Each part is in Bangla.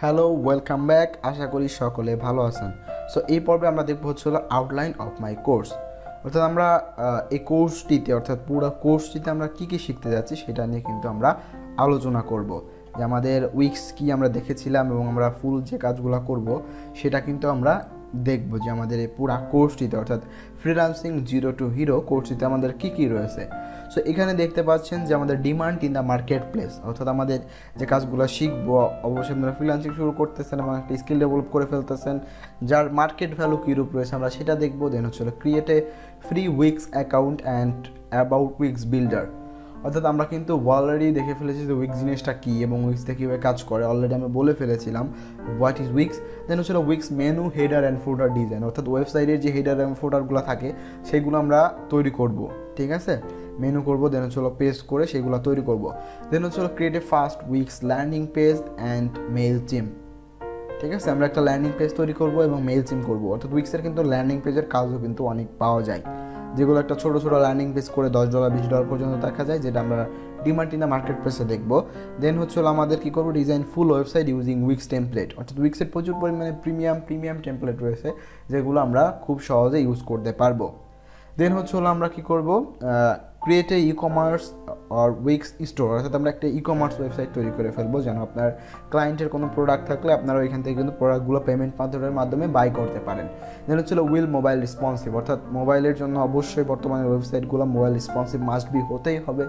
Hello, welcome back. আশা করি সকলে ভালো আছেন। সো এই পর্বে আমরা দেখবো হচ্ছে হলো আউটলাইন অফ মাই কোর্স। অর্থাৎ আমরা এই কোর্সটিতে অর্থাৎ পুরো কোর্সটিতে আমরা কী কী শিখতে যাচ্ছি সেটা নিয়ে কিন্তু আমরা আলোচনা করব। যে আমাদের উইকস কি আমরা দেখেছিলাম এবং আমরা ফুল যে কাজগুলো করব সেটা কিন্তু আমরা দেখব যে আমাদের এই পুরা কোর্সটিতে অর্থাৎ ফ্রিল্যান্সিং জিরো টু হিরো কোর্সটিতে আমাদের কী কী রয়েছে। সো এখানে দেখতে পাচ্ছেন যে আমাদের demand in the market place, অর্থাৎ আমাদের যে কাজগুলো শিখবো অবশ্যই আপনারা ফ্রিল্যান্সিং শুরু করতেছেন এবং একটা স্কিল ডেভেলপ করে ফেলতেছেন যার মার্কেট ভ্যালু কীরূপ রয়েছে আমরা সেটা দেখবো। দেন হচ্ছে create a free weeks account and about weeks builder. অর্থাৎ আমরা কিন্তু অলরেডি দেখে ফেলেছি যে উইক্স জিনিসটা কী এবং উইক্সটা কীভাবে কাজ করে অলরেডি আমরা বলে ফেলেছিলাম হোয়াট ইজ উইক্স। দেন হচ্ছে Wix menu, header and footer design, অর্থাৎ ওয়েবসাইটের যে হেডার অ্যান্ড ফুটারগুলো থাকে সেগুলো আমরা তৈরি করব, ঠিক আছে, মেনু করবো। দেন হচ্ছে পেজ করে সেগুলো তৈরি করবো। দেন হচ্ছে create a first weeks landing page and mail team, ঠিক আছে, আমরা একটা ল্যান্ডিং পেজ তৈরি করবো এবং মেইল টিম করবো। অর্থাৎ উইক্সের কিন্তু ল্যান্ডিং পেজের কাজও কিন্তু অনেক পাওয়া যায়, যেগুলো একটা ছোটো ছোটো ল্যান্ডিং পেজ করে $10 $20 পর্যন্ত দেখা যায়, যেটা আমরা ডিমান্ড ইন দ্য মার্কেট প্লেসে দেখবো। দেন হচ্ছে আমাদের কী করবো, ডিজাইন ফুল ওয়েবসাইট ইউজিং উইক্স টেমপ্লেট। অর্থাৎ উইক্সের প্রচুর পরিমাণে প্রিমিয়াম টেমপ্লেট রয়েছে যেগুলো আমরা খুব সহজে ইউজ করতে পারবো। দেন হচ্ছে আমরা কী করবো, ক্রিয়েট এ ই কমার্স আর উইক্স স্টোর, অর্থাৎ আমরা একটা ই কমার্স ওয়েবসাইট তৈরি করে ফেলবো যেন আপনার ক্লায়েন্টের কোনো প্রোডাক্ট থাকলে আপনারা ওইখান থেকে কিন্তু প্রোডাক্টগুলো পেমেন্ট মাধ্যমে বাই করতে পারেন। দেন হচ্ছে উইল মোবাইল রেসপন্সিভ, অর্থাৎ মোবাইলের জন্য অবশ্যই বর্তমানে ওয়েবসাইটগুলো মোবাইল রেসপন্সিভ মাস্ট বি হতেই হবে,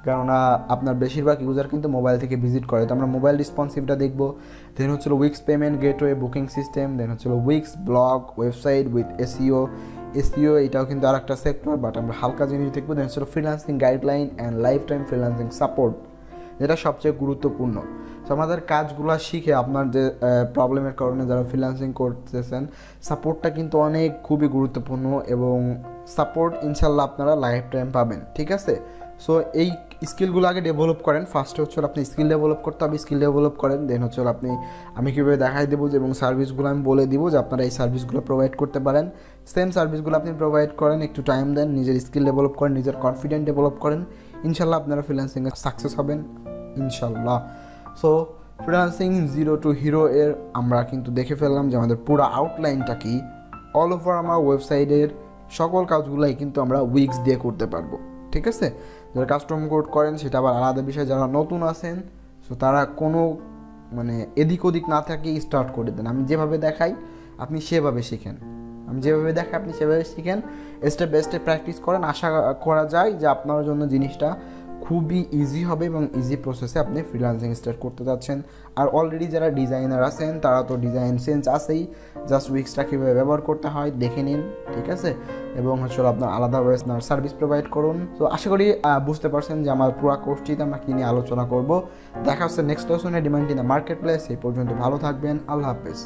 কেননা আপনার বেশিরভাগ ইউজার কিন্তু মোবাইল থেকে ভিজিট করে, তো আমরা মোবাইল রেসপন্সিভটা দেখবো। দেন হচ্ছে Wix payment gateway booking system. Then হচ্ছে Wix blog website with SEO এটাও কিন্তু আর একটা সেক্টর, বাট আমরা হালকা জিনিস দেখবো। দেন হচ্ছে freelancing guideline and life time freelancing support, যেটা সবচেয়ে গুরুত্বপূর্ণ। তো আমাদের কাজগুলো শিখে আপনার যে প্রবলেমের কারণে যারা ফ্রিল্যান্সিং করতেছেন সাপোর্টটা কিন্তু খুবই গুরুত্বপূর্ণ এবং সাপোর্ট ইনশাল্লাহ আপনারা লাইফ টাইম পাবেন, ঠিক আছে। সো এই স্কিলগুলো আগে ডেভেলপ করেন। ফার্স্টে হচ্ছে আপনি স্কিল ডেভেলপ করতে হবে, স্কিল ডেভেলপ করেন। দেন হচ্ছে আমি কীভাবে দেখাই দেবো যে এবং সার্ভিসগুলো আমি বলে দিব যে আপনারা এই সার্ভিসগুলো প্রোভাইড করতে পারেন। সেম সার্ভিসগুলো আপনি প্রোভাইড করেন, একটু টাইম দেন, নিজের স্কিল ডেভেলপ করেন, নিজের কনফিডেন্ট ডেভেলপ করেন, ইনশাল্লাহ আপনারা ফ্রিল্যান্সিংয়ে সাকসেস হবেন ইনশাল্লাহ। So freelancing zero two hero এর আমরা কিন্তু দেখে ফেললাম যে আমাদের পুরো আউটলাইনটা কি। অল ওভার আমার ওয়েবসাইটের সকল কাজগুলোই কিন্তু আমরা উইক্স দিয়ে করতে পারবো, ঠিক আছে। যারা কাস্টম কোড করেন সেটা আবার আলাদা বিষয়, যারা নতুন আছেন সো তারা কোনো এদিক ওদিক না থাকে স্টার্ট করে দেন। আমি যেভাবে দেখাই আপনি সেভাবে শিখেন, স্টেপ বাই স্টেপ প্র্যাকটিস করেন। আশা করা যায় যে আপনার জন্য জিনিসটা খুবই ইজি হবে এবং ইজি প্রসেসে আপনি ফ্রিল্যান্সিং স্টার্ট করতে যাচ্ছেন। আর অলরেডি যারা ডিজাইনার আছেন তারা তো ডিজাইন সেন্স আছেই, জাস্ট উইক্সটা কীভাবে ব্যবহার করতে হয় দেখে নিন, ঠিক আছে, এবং হচ্ছে আপনার আলাদাভাবে আপনার সার্ভিস প্রোভাইড করুন। তো আশা করি বুঝতে পারছেন যে আমার পুরো কোর্সটিতে আমরা কী নিয়ে আলোচনা করব। দেখা হচ্ছে নেক্সট লেসনে demand in the marketplace. এই পর্যন্ত ভালো থাকবেন, আল্লাহ হাফেজ।